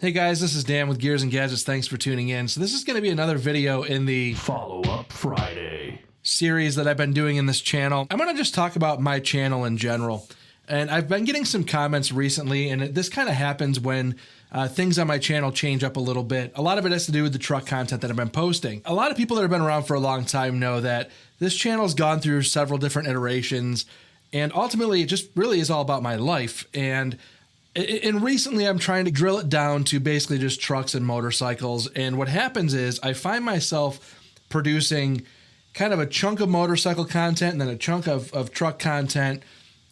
Hey guys, this is Dan with Gears and Gadgets. Thanks for tuning in. So this is going to be another video in the Follow-up Friday series that I've been doing in this channel. I'm going to just talk about my channel in general. And I've been getting some comments recently, and this kind of happens when things on my channel change up a little bit. A lot of it has to do with the truck content that I've been posting. A lot of people that have been around for a long time know that this channel's gone through several different iterations, and ultimately it just really is all about my life. And recently I'm trying to drill it down to basically just trucks and motorcycles. And what happens is I find myself producing kind of a chunk of motorcycle content and then a chunk of truck content.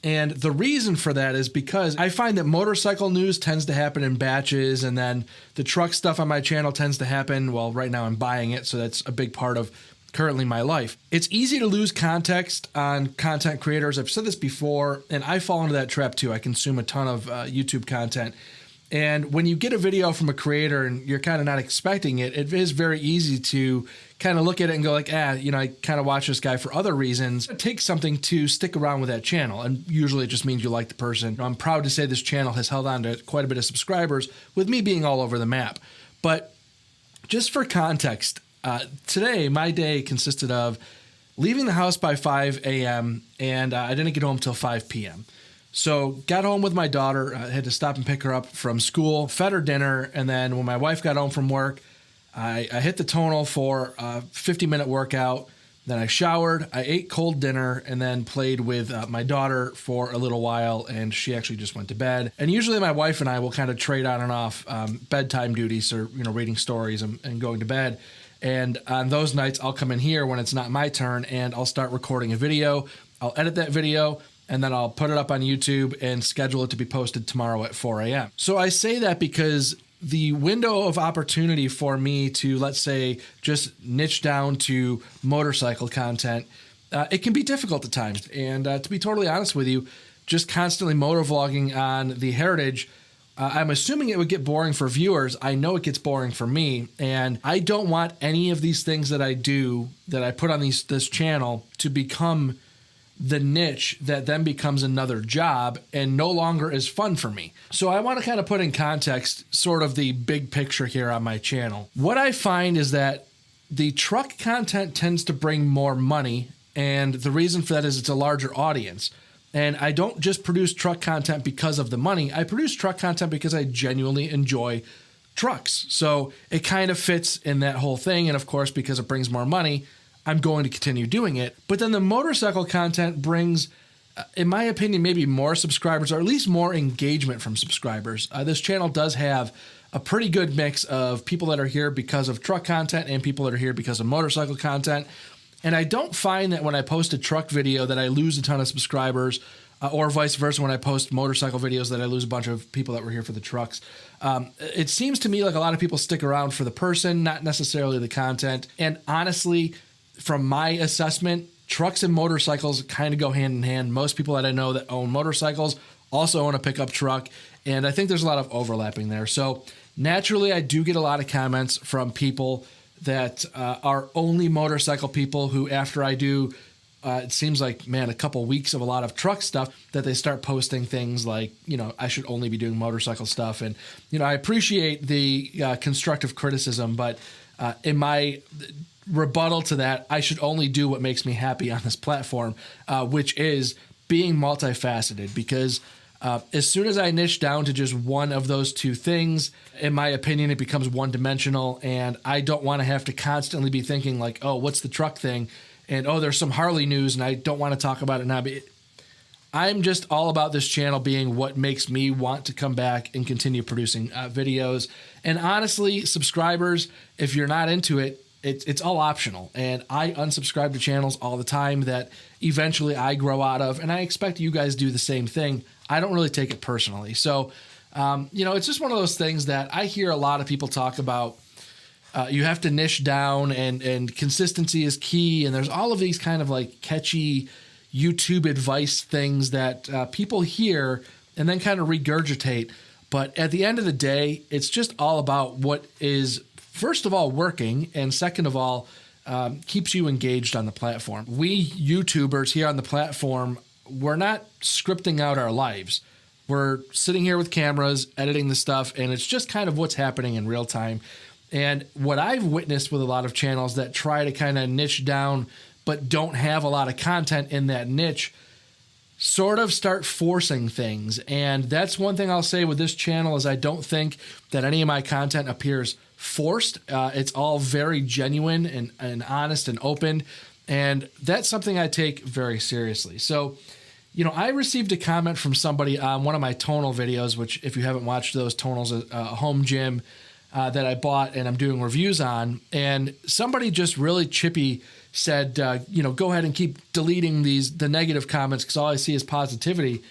And the reason for that is because I find that motorcycle news tends to happen in batches, and then the truck stuff on my channel tends to happen, well, right now I'm buying it, so that's a big part of currently my life. It's easy to lose context on content creators. I've said this before, and I fall into that trap too. I consume a ton of YouTube content. And when you get a video from a creator and you're kind of not expecting it, it is very easy to kind of look at it and go like, I kind of watch this guy for other reasons. It takes something to stick around with that channel. And usually it just means you like the person. I'm proud to say this channel has held on to quite a bit of subscribers with me being all over the map. But just for context, today my day consisted of leaving the house by 5 a.m. and I didn't get home till 5 p.m. So got home with my daughter, had to stop and pick her up from school, fed her dinner, and then when my wife got home from work, I hit the tonal for a 50-minute workout. Then I showered, I ate cold dinner, and then played with my daughter for a little while, and she actually just went to bed. And usually my wife and I will kind of trade on and off bedtime duties, or reading stories and going to bed. And on those nights, I'll come in here when it's not my turn, and I'll start recording a video. I'll edit that video, and then I'll put it up on YouTube and schedule it to be posted tomorrow at 4 a.m. So I say that because the window of opportunity for me to, let's say, just niche down to motorcycle content, it can be difficult at times. And to be totally honest with you, just constantly motovlogging on the Heritage, I'm assuming it would get boring for viewers. I know it gets boring for me, and I don't want any of these things that I do, that I put on this channel, to become the niche that then becomes another job and no longer is fun for me. So I want to kind of put in context sort of the big picture here on my channel. What I find is that the truck content tends to bring more money, and the reason for that is it's a larger audience. And I don't just produce truck content because of the money. I produce truck content because I genuinely enjoy trucks. So it kind of fits in that whole thing. And of course, because it brings more money, I'm going to continue doing it. But then the motorcycle content brings, in my opinion, maybe more subscribers, or at least more engagement from subscribers. This channel does have a pretty good mix of people that are here because of truck content and people that are here because of motorcycle content. And I don't find that when I post a truck video that I lose a ton of subscribers, or vice versa when I post motorcycle videos that I lose a bunch of people that were here for the trucks. It seems to me like a lot of people stick around for the person, not necessarily the content. And honestly, from my assessment, trucks and motorcycles kind of go hand in hand. Most people that I know that own motorcycles also own a pickup truck, and I think there's a lot of overlapping there. So naturally, I do get a lot of comments from people that are only motorcycle people who, after I do, it seems like, man, a couple weeks of a lot of truck stuff, that they start posting things like, I should only be doing motorcycle stuff. And, I appreciate the constructive criticism, but in my rebuttal to that, I should only do what makes me happy on this platform, which is being multifaceted. Because as soon as I niche down to just one of those two things, in my opinion, it becomes one-dimensional, and I don't want to have to constantly be thinking like, oh, what's the truck thing? And oh, there's some Harley news, and I don't want to talk about it now. But I'm just all about this channel being what makes me want to come back and continue producing videos. And honestly, subscribers, if you're not into it, it's all optional. And I unsubscribe to channels all the time that eventually I grow out of, and I expect you guys do the same thing. I don't really take it personally. So, it's just one of those things that I hear a lot of people talk about. You have to niche down, and consistency is key. And there's all of these kind of like catchy YouTube advice things that people hear and then kind of regurgitate. But at the end of the day, it's just all about what is, first of all, working, and second of all, keeps you engaged on the platform. We YouTubers here on the platform, we're not scripting out our lives. We're sitting here with cameras, editing the stuff, and it's just kind of what's happening in real time. And what I've witnessed with a lot of channels that try to kind of niche down but don't have a lot of content in that niche sort of start forcing things. And that's one thing I'll say with this channel is I don't think that any of my content appears forced. It's all very genuine and honest and open. And that's something I take very seriously. So, you know, I received a comment from somebody on one of my tonal videos, which if you haven't watched those, tonal's a home gym that I bought and I'm doing reviews on. And somebody just really chippy said, you know, go ahead and keep deleting the negative comments because all I see is positivity.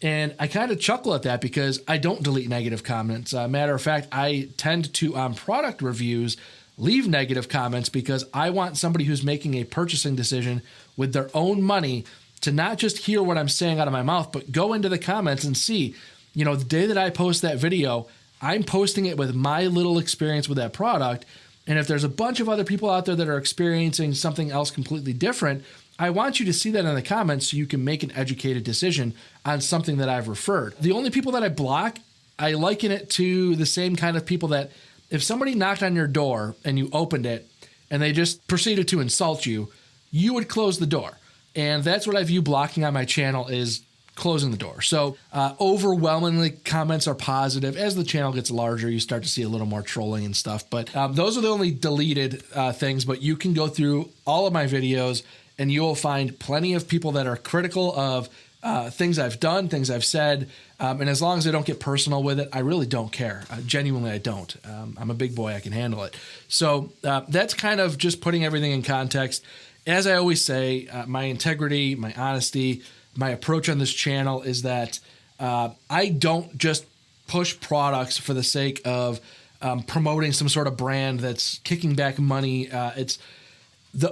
And I kind of chuckle at that because I don't delete negative comments. Matter of fact, I tend to, on product reviews, leave negative comments because I want somebody who's making a purchasing decision with their own money to not just hear what I'm saying out of my mouth, but go into the comments and see, you know, the day that I post that video, I'm posting it with my little experience with that product. And if there's a bunch of other people out there that are experiencing something else completely different, I want you to see that in the comments so you can make an educated decision on something that I've referred. The only people that I block, I liken it to the same kind of people that if somebody knocked on your door and you opened it and they just proceeded to insult you, you would close the door. And that's what I view blocking on my channel is closing the door. So overwhelmingly comments are positive. As the channel gets larger, you start to see a little more trolling and stuff. But those are the only deleted things. But you can go through all of my videos and you will find plenty of people that are critical of things I've done, things I've said. And as long as I don't get personal with it, I really don't care. Genuinely, I don't. I'm a big boy. I can handle it. So that's kind of just putting everything in context. As I always say, my integrity, my honesty, my approach on this channel is that I don't just push products for the sake of promoting some sort of brand that's kicking back money.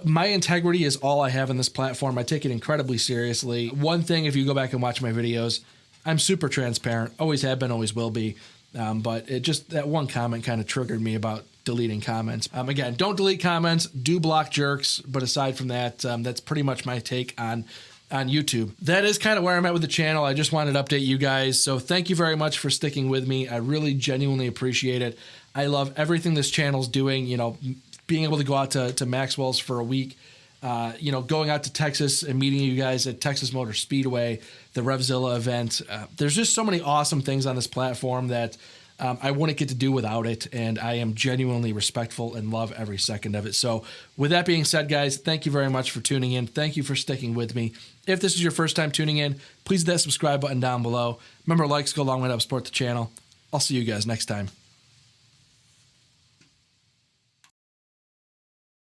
My integrity is all I have in this platform. I take it incredibly seriously. One thing, if you go back and watch my videos, I'm super transparent, always have been, always will be. But it just, that one comment kind of triggered me about deleting comments. Again, don't delete comments, do block jerks. But aside from that, that's pretty much my take on YouTube. That is kind of where I'm at with the channel. I just wanted to update you guys. So thank you very much for sticking with me. I really genuinely appreciate it. I love everything this channel's doing, you know, being able to go out to Maxwell's for a week, you know, going out to Texas and meeting you guys at Texas Motor Speedway, the Revzilla event. There's just so many awesome things on this platform that I wouldn't get to do without it, and I am genuinely respectful and love every second of it. So with that being said, guys, thank you very much for tuning in. Thank you for sticking with me. If this is your first time tuning in, please hit that subscribe button down below. Remember, likes go a long way to help support the channel. I'll see you guys next time.